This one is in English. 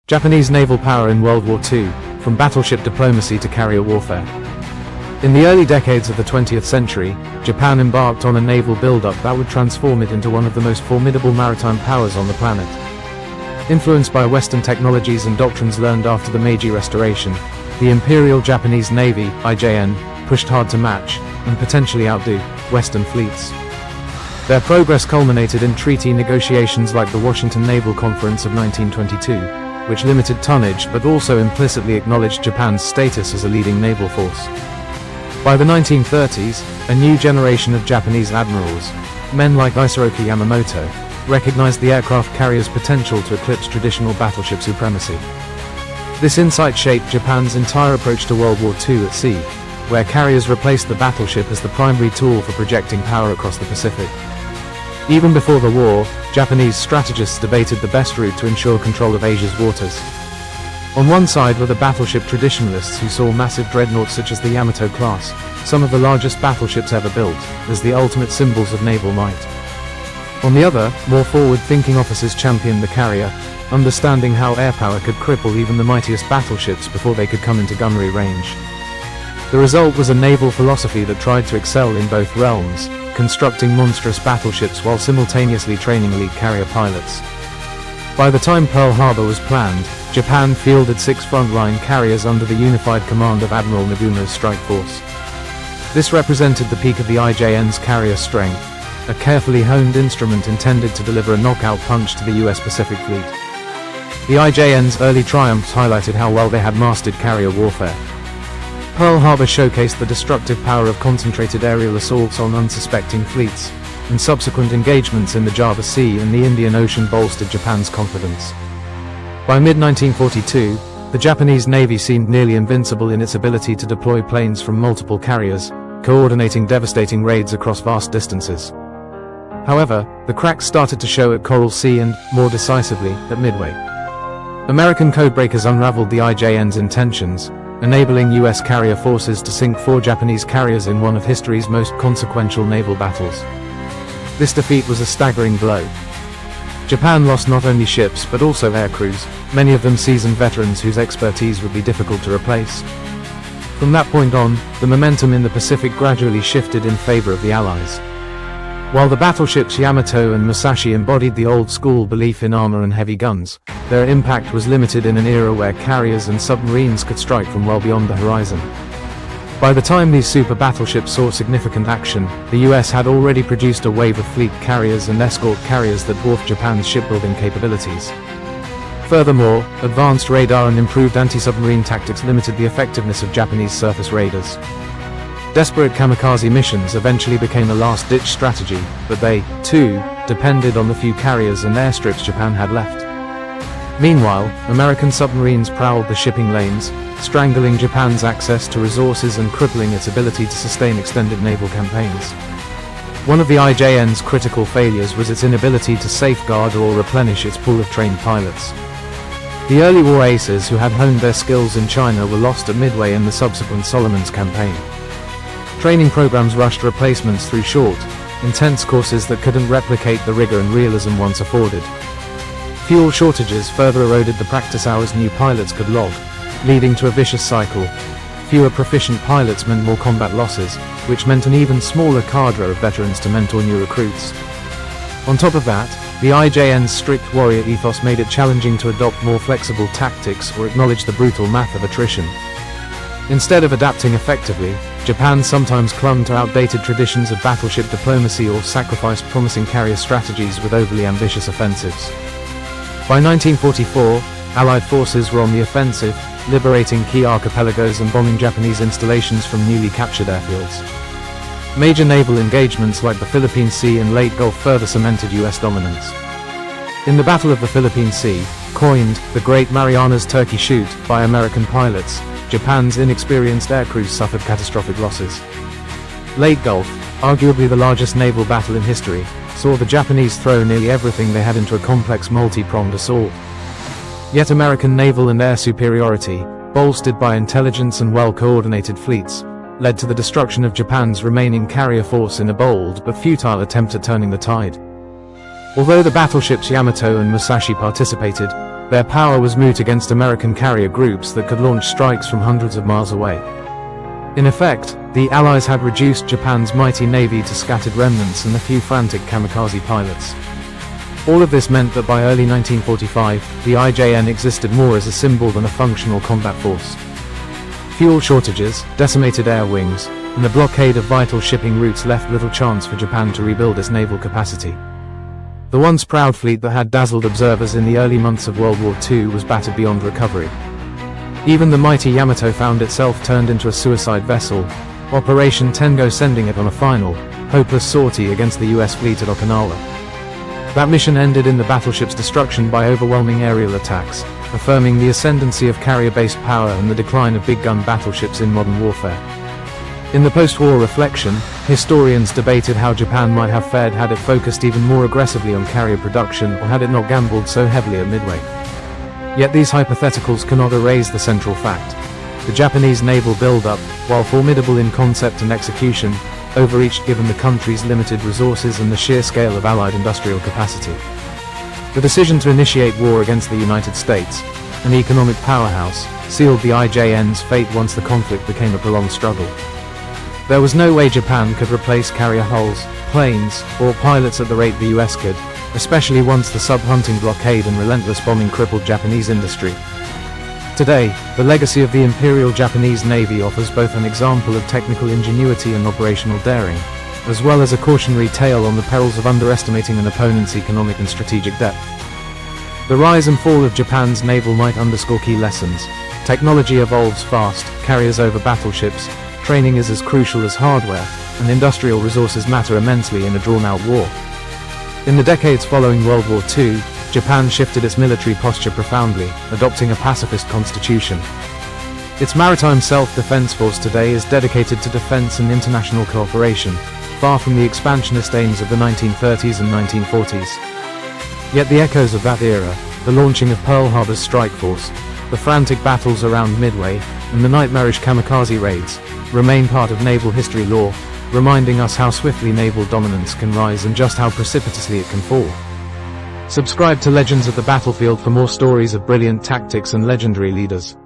Japanese naval power in World War II, from battleship diplomacy to carrier warfare. In the early decades of the 20th century, Japan embarked on a naval build-up that would transform it into one of the most formidable maritime powers on the planet. Influenced by Western technologies and doctrines learned after the Meiji Restoration, the Imperial Japanese Navy, IJN, pushed hard to match, and potentially outdo, Western fleets. Their progress culminated in treaty negotiations like the Washington Naval Conference of 1922, which limited tonnage but also implicitly acknowledged Japan's status as a leading naval force. By the 1930s, a new generation of Japanese admirals, men like Isoroku Yamamoto, recognized the aircraft carrier's potential to eclipse traditional battleship supremacy. This insight shaped Japan's entire approach to World War II at sea, where carriers replaced the battleship as the primary tool for projecting power across the Pacific. Even before the war, Japanese strategists debated the best route to ensure control of Asia's waters. On one side were the battleship traditionalists who saw massive dreadnoughts such as the Yamato class, some of the largest battleships ever built, as the ultimate symbols of naval might. On the other, more forward-thinking officers championed the carrier, understanding how air power could cripple even the mightiest battleships before they could come into gunnery range. The result was a naval philosophy that tried to excel in both realms, constructing monstrous battleships while simultaneously training elite carrier pilots. By the time Pearl Harbor was planned, Japan fielded 6 frontline carriers under the unified command of Admiral Nobuna's strike force. This represented the peak of the IJN's carrier strength, a carefully honed instrument intended to deliver a knockout punch to the US Pacific Fleet. The IJN's early triumphs highlighted how well they had mastered carrier warfare. Pearl Harbor showcased the destructive power of concentrated aerial assaults on unsuspecting fleets, and subsequent engagements in the Java Sea and the Indian Ocean bolstered Japan's confidence. By mid-1942, the Japanese Navy seemed nearly invincible in its ability to deploy planes from multiple carriers, coordinating devastating raids across vast distances. However, the cracks started to show at Coral Sea and, more decisively, at Midway. American codebreakers unraveled the IJN's intentions, enabling US carrier forces to sink 4 Japanese carriers in one of history's most consequential naval battles. This defeat was a staggering blow. Japan lost not only ships but also aircrews, many of them seasoned veterans whose expertise would be difficult to replace. From that point on, the momentum in the Pacific gradually shifted in favor of the Allies. While the battleships Yamato and Musashi embodied the old-school belief in armor and heavy guns, their impact was limited in an era where carriers and submarines could strike from well beyond the horizon. By the time these super battleships saw significant action, the US had already produced a wave of fleet carriers and escort carriers that dwarfed Japan's shipbuilding capabilities. Furthermore, advanced radar and improved anti-submarine tactics limited the effectiveness of Japanese surface raiders. Desperate kamikaze missions eventually became a last-ditch strategy, but they, too, depended on the few carriers and airstrips Japan had left. Meanwhile, American submarines prowled the shipping lanes, strangling Japan's access to resources and crippling its ability to sustain extended naval campaigns. One of the IJN's critical failures was its inability to safeguard or replenish its pool of trained pilots. The early war aces who had honed their skills in China were lost at Midway in the subsequent Solomons campaign. Training programs rushed replacements through short, intense courses that couldn't replicate the rigor and realism once afforded. Fuel shortages further eroded the practice hours new pilots could log, leading to a vicious cycle. Fewer proficient pilots meant more combat losses, which meant an even smaller cadre of veterans to mentor new recruits. On top of that, the IJN's strict warrior ethos made it challenging to adopt more flexible tactics or acknowledge the brutal math of attrition. Instead of adapting effectively, Japan sometimes clung to outdated traditions of battleship diplomacy or sacrificed promising carrier strategies with overly ambitious offensives. By 1944, Allied forces were on the offensive, liberating key archipelagos and bombing Japanese installations from newly captured airfields. Major naval engagements like the Philippine Sea and Lake Gulf further cemented US dominance. In the Battle of the Philippine Sea, coined the Great Marianas Turkey Shoot by American pilots, Japan's inexperienced aircrews suffered catastrophic losses. Lake Gulf, arguably the largest naval battle in history, saw the Japanese throw nearly everything they had into a complex multi-pronged assault. Yet American naval and air superiority, bolstered by intelligence and well-coordinated fleets, led to the destruction of Japan's remaining carrier force in a bold but futile attempt at turning the tide. Although the battleships Yamato and Musashi participated, Their power was moot against American carrier groups that could launch strikes from hundreds of miles away. In effect, the Allies had reduced Japan's mighty navy to scattered remnants and a few frantic kamikaze pilots. All of this meant that by early 1945, the IJN existed more as a symbol than a functional combat force. Fuel shortages, decimated air wings, and the blockade of vital shipping routes left little chance for Japan to rebuild its naval capacity. The once proud fleet that had dazzled observers in the early months of World War II was battered beyond recovery. Even the mighty Yamato found itself turned into a suicide vessel, Operation Tengo sending it on a final, hopeless sortie against the US fleet at Okinawa. That mission ended in the battleship's destruction by overwhelming aerial attacks, affirming the ascendancy of carrier-based power and the decline of big-gun battleships in modern warfare. In the post-war reflection, historians debated how Japan might have fared had it focused even more aggressively on carrier production or had it not gambled so heavily at Midway. Yet these hypotheticals cannot erase the central fact. The Japanese naval build-up, while formidable in concept and execution, overreached given the country's limited resources and the sheer scale of Allied industrial capacity. The decision to initiate war against the United States, an economic powerhouse, sealed the IJN's fate once the conflict became a prolonged struggle. There was no way Japan could replace carrier hulls, planes, or pilots at the rate the US could, especially once the sub-hunting blockade and relentless bombing crippled Japanese industry. Today, the legacy of the Imperial Japanese Navy offers both an example of technical ingenuity and operational daring, as well as a cautionary tale on the perils of underestimating an opponent's economic and strategic depth. The rise and fall of Japan's naval might underscore key lessons. Technology evolves fast, carriers over battleships, training is as crucial as hardware, and industrial resources matter immensely in a drawn-out war. In the decades following World War II, Japan shifted its military posture profoundly, adopting a pacifist constitution. Its maritime self-defense force today is dedicated to defense and international cooperation, far from the expansionist aims of the 1930s and 1940s. Yet the echoes of that era, the launching of Pearl Harbor's strike force, the frantic battles around Midway, and the nightmarish kamikaze raids, remain part of naval history lore, reminding us how swiftly naval dominance can rise and just how precipitously it can fall. Subscribe to Legends of the Battlefield for more stories of brilliant tactics and legendary leaders.